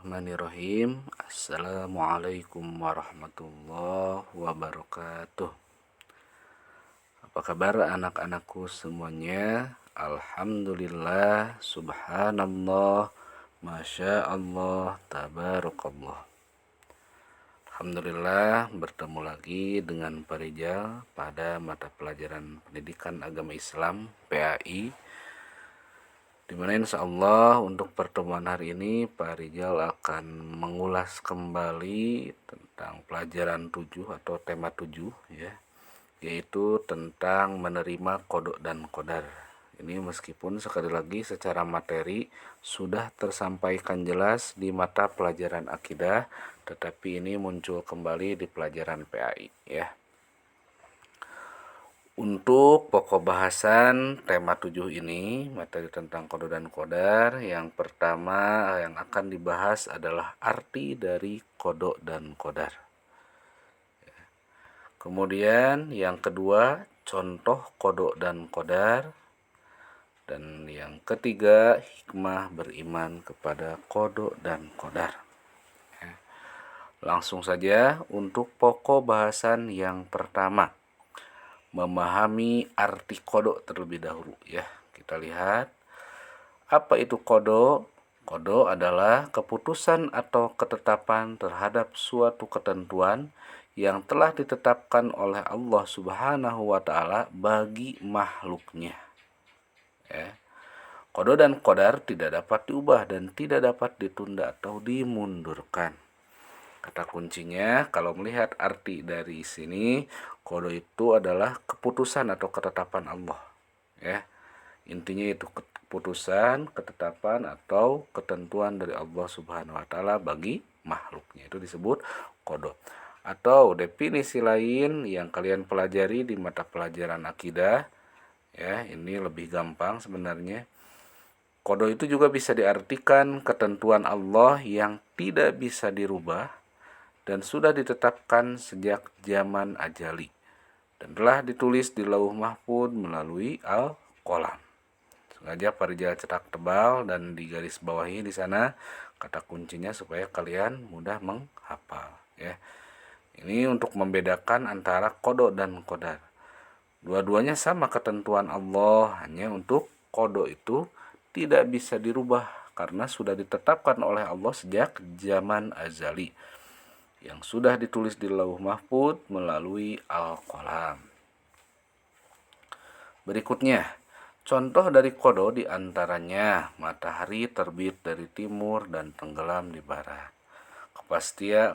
Bismillahirrahmanirrahim. Assalamualaikum warahmatullahi wabarakatuh. Apa kabar anak-anakku semuanya? Alhamdulillah, subhanallah, masya Allah, tabarakallah. Alhamdulillah, bertemu lagi dengan Pak Rijal pada mata pelajaran Pendidikan Agama Islam PAI, dimana insya Allah untuk pertemuan hari ini Pak Rijal akan mengulas kembali tentang pelajaran 7 atau tema 7 ya, yaitu tentang menerima kodok dan kodar. Ini meskipun sekali lagi secara materi sudah tersampaikan jelas di mata pelajaran akidah, tetapi ini muncul kembali di pelajaran PAI ya. Untuk pokok bahasan tema 7 ini, materi tentang kode dan kodar, yang pertama yang akan dibahas adalah arti dari kodok dan kodar. Kemudian yang kedua, contoh kodok dan kodar. Dan yang ketiga, hikmah beriman kepada kodok dan kodar. Langsung saja untuk pokok bahasan yang pertama, memahami arti kodok terlebih dahulu ya. Kita lihat apa itu kodok. Kodok adalah keputusan atau ketetapan terhadap suatu ketentuan yang telah ditetapkan oleh Allah Subhanahu wa Ta'ala bagi makhluknya ya. Kodok dan kodar tidak dapat diubah dan tidak dapat ditunda atau dimundurkan. Kata kuncinya, kalau melihat arti dari sini, kodok itu adalah keputusan atau ketetapan Allah ya. Intinya itu keputusan, ketetapan atau ketentuan dari Allah Subhanahu wa Ta'ala bagi makhluknya, itu disebut kodok. Atau definisi lain yang kalian pelajari di mata pelajaran akidah ya, ini lebih gampang sebenarnya. Kodok itu juga bisa diartikan ketentuan Allah yang tidak bisa dirubah dan sudah ditetapkan sejak zaman ajali dan telah ditulis di Lauh Mahfuz melalui Al-Qalam. Sengaja Pak Rijal cetak tebal dan di garis bawahi di sana kata kuncinya supaya kalian mudah menghafal ya. Ini untuk membedakan antara kodok dan kodar. Dua-duanya sama ketentuan Allah, hanya untuk kodok itu tidak bisa dirubah karena sudah ditetapkan oleh Allah sejak zaman azali yang sudah ditulis di Lauh Mahfuz melalui Al-Qalam. Berikutnya, contoh dari kodok diantaranya matahari terbit dari timur dan tenggelam di barat.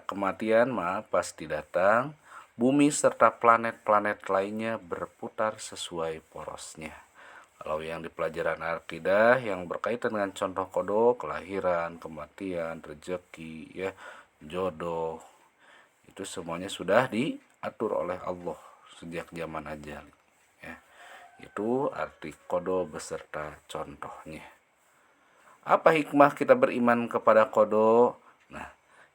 Kematian pasti datang, bumi serta planet-planet lainnya berputar sesuai porosnya. Kalau yang di pelajaran akidah yang berkaitan dengan contoh kodok, kelahiran, kematian, rezeki, ya, jodoh, itu semuanya sudah diatur oleh Allah sejak zaman ajal ya. Itu arti kodok beserta contohnya. Apa hikmah kita beriman kepada kodok? Nah,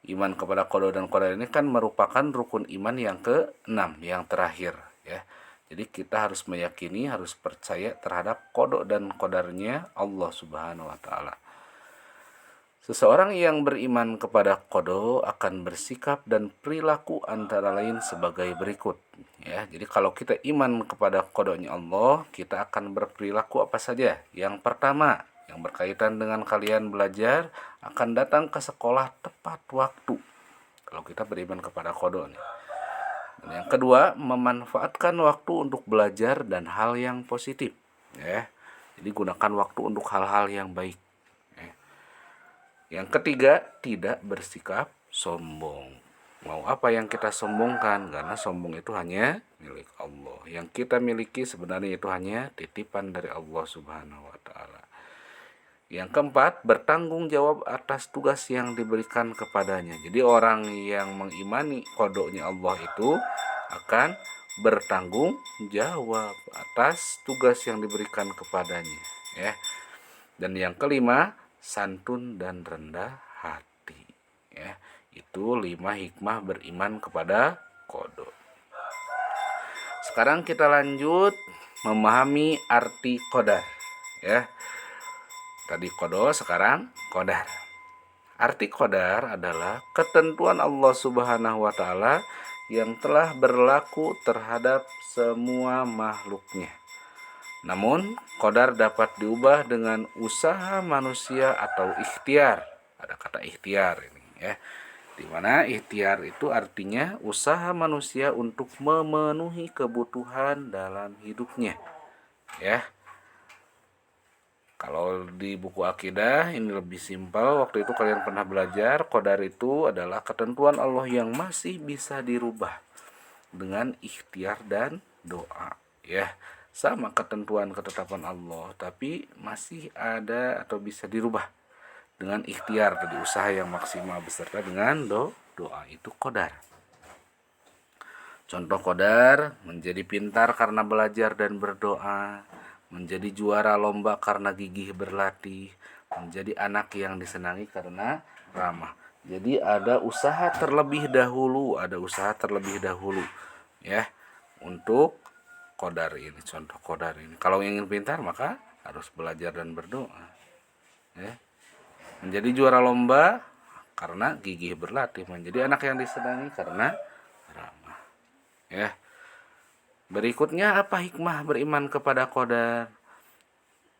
iman kepada kodok dan kodar ini kan merupakan rukun iman yang ke-6, yang terakhir ya. Jadi kita harus meyakini, harus percaya terhadap kodok dan kodarnya Allah Subhanahu wa Ta'ala. Seseorang yang beriman kepada kodok akan bersikap dan perilaku antara lain sebagai berikut ya. Jadi kalau kita iman kepada kodoknya Allah, kita akan berperilaku apa saja. Yang pertama, yang berkaitan dengan kalian belajar, akan datang ke sekolah tepat waktu kalau kita beriman kepada kodok nih. Dan yang kedua, memanfaatkan waktu untuk belajar dan hal yang positif ya. Jadi gunakan waktu untuk hal-hal yang baik. Yang ketiga, tidak bersikap sombong. Mau apa yang kita sombongkan? Karena sombong itu hanya milik Allah. Yang kita miliki sebenarnya itu hanya titipan dari Allah Subhanahu wa Ta'ala. Yang keempat, bertanggung jawab atas tugas yang diberikan kepadanya. Jadi orang yang mengimani kodoknya Allah itu akan bertanggung jawab atas tugas yang diberikan kepadanya ya. Dan yang kelima, santun dan rendah hati ya. Itu 5 hikmah beriman kepada kodok. Sekarang kita lanjut memahami arti kodar ya. Tadi kodok, sekarang kodar. Arti qadar adalah ketentuan Allah Subhanahu wa taala yang telah berlaku terhadap semua makhluknya. Namun, qadar dapat diubah dengan usaha manusia atau ikhtiar. Ada kata ikhtiar ini ya. Di mana ikhtiar itu artinya usaha manusia untuk memenuhi kebutuhan dalam hidupnya. Ya. Kalau di buku akidah ini lebih simpel. Waktu itu kalian pernah belajar qadar itu adalah ketentuan Allah yang masih bisa dirubah dengan ikhtiar dan doa, ya. Sama ketentuan ketetapan Allah, tapi masih ada atau bisa dirubah dengan ikhtiar tadi, usaha yang maksimal beserta dengan doa, itu qadar. Contoh qadar: menjadi pintar karena belajar dan berdoa, menjadi juara lomba karena gigih berlatih, menjadi anak yang disenangi karena ramah. Jadi ada usaha terlebih dahulu, ya, untuk qadar ini, contoh qadar ini. Kalau ingin pintar maka harus belajar dan berdoa, ya. Menjadi juara lomba karena gigih berlatih, menjadi anak yang disenangi karena ramah, ya. Berikutnya, apa hikmah beriman kepada qadar?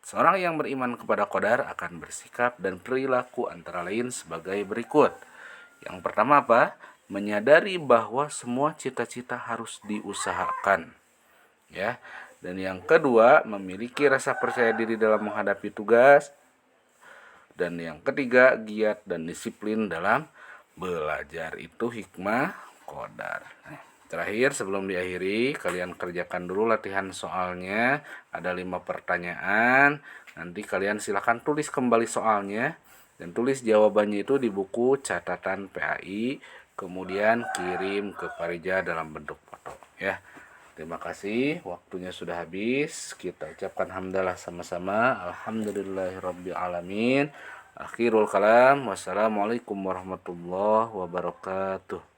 Seorang yang beriman kepada qadar akan bersikap dan perilaku antara lain sebagai berikut. Yang pertama apa? Menyadari bahwa semua cita-cita harus diusahakan, ya. Dan yang kedua, memiliki rasa percaya diri dalam menghadapi tugas. Dan yang ketiga, giat dan disiplin dalam belajar. Itu hikmah qadar. Terakhir, sebelum diakhiri, kalian kerjakan dulu latihan soalnya. Ada 5 pertanyaan. Nanti kalian silahkan tulis kembali soalnya dan tulis jawabannya itu di buku catatan PAI, kemudian kirim ke Parija dalam bentuk foto, ya. Terima kasih, waktunya sudah habis. Kita ucapkan hamdalah sama-sama. Alhamdulillahirabbil alamin. Akhirul kalam. Wassalamualaikum warahmatullahi wabarakatuh.